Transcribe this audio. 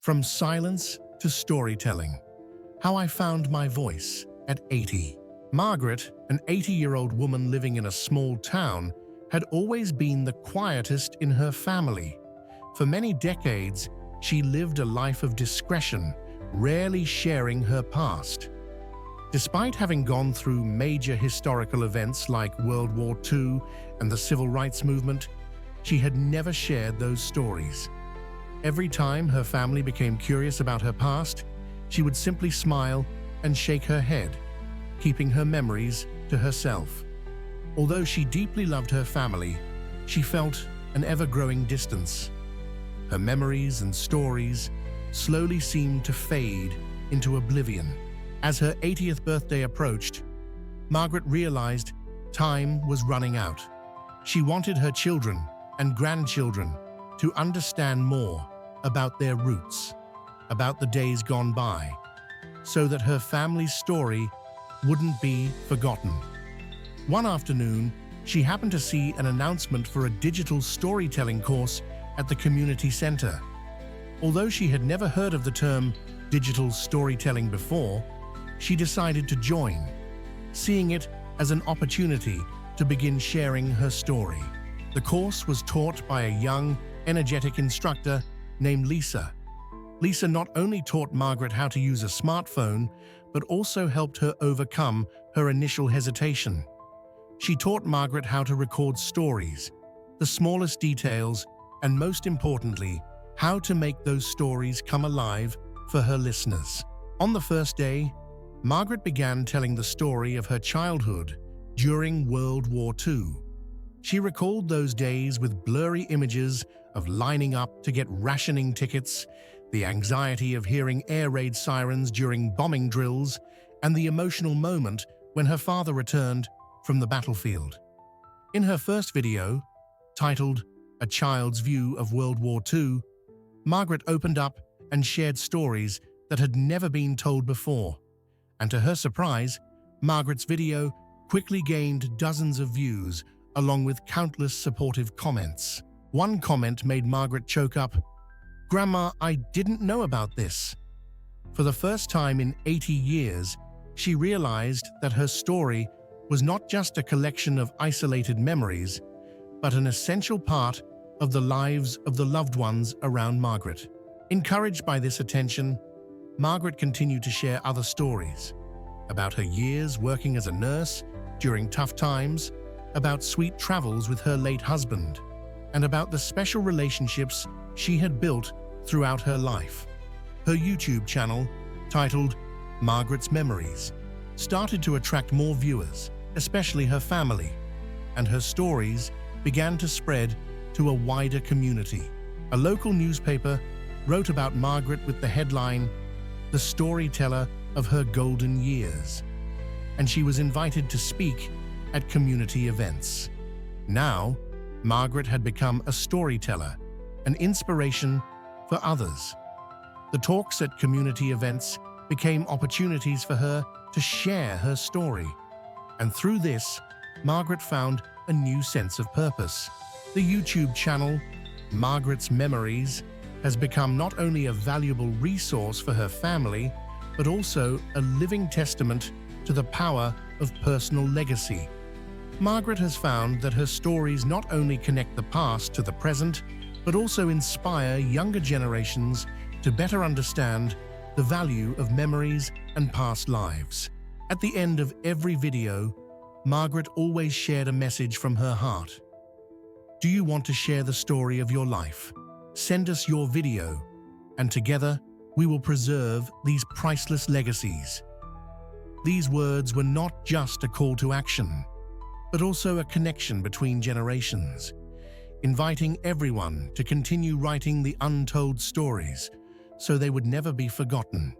From silence to storytelling. How I found my voice at 80. Margaret, an 80-year-old woman living in a small town, had always been the quietest in her family. For many decades, she lived a life of discretion, rarely sharing her past. Despite having gone through major historical events like World War II and the Civil Rights Movement, she had never shared those stories. Every time her family became curious about her past, she would simply smile and shake her head, keeping her memories to herself. Although she deeply loved her family, she felt an ever-growing distance. Her memories and stories slowly seemed to fade into oblivion. As her 80th birthday approached, Margaret realized time was running out. She wanted her children and grandchildren to understand more about their roots, about the days gone by, so that her family's story wouldn't be forgotten. One afternoon, she happened to see an announcement for a digital storytelling course at the community center. Although she had never heard of the term digital storytelling before, she decided to join, seeing it as an opportunity to begin sharing her story. The course was taught by a young, energetic instructor named Lisa. Lisa not only taught Margaret how to use a smartphone, but also helped her overcome her initial hesitation. She taught Margaret how to record stories, the smallest details, and most importantly, how to make those stories come alive for her listeners. On the first day, Margaret began telling the story of her childhood during World War II. She recalled those days with blurry images of lining up to get rationing tickets, the anxiety of hearing air raid sirens during bombing drills, and the emotional moment when her father returned from the battlefield. In her first video, titled A Child's View of World War II, Margaret opened up and shared stories that had never been told before. And to her surprise, Margaret's video quickly gained dozens of views, along with countless supportive comments. One comment made Margaret choke up. "Grandma, I didn't know about this." For the first time in 80 years, she realized that her story was not just a collection of isolated memories, but an essential part of the lives of the loved ones around Margaret. Encouraged by this attention, Margaret continued to share other stories about her years working as a nurse during tough times, about sweet travels with her late husband, and about the special relationships she had built throughout her life. Her YouTube channel, titled Margaret's Memories, started to attract more viewers, especially her family, and her stories began to spread to a wider community. A local newspaper wrote about Margaret with the headline, "The Storyteller of Her Golden Years," and she was invited to speak at community events. Now, Margaret had become a storyteller, an inspiration for others. The talks at community events became opportunities for her to share her story. And through this, Margaret found a new sense of purpose. The YouTube channel, Margaret's Memories, has become not only a valuable resource for her family, but also a living testament to the power of personal legacy. Margaret has found that her stories not only connect the past to the present, but also inspire younger generations to better understand the value of memories and past lives. At the end of every video, Margaret always shared a message from her heart. Do you want to share the story of your life? Send us your video, and together we will preserve these priceless legacies. These words were not just a call to action, but also a connection between generations, inviting everyone to continue writing the untold stories so they would never be forgotten.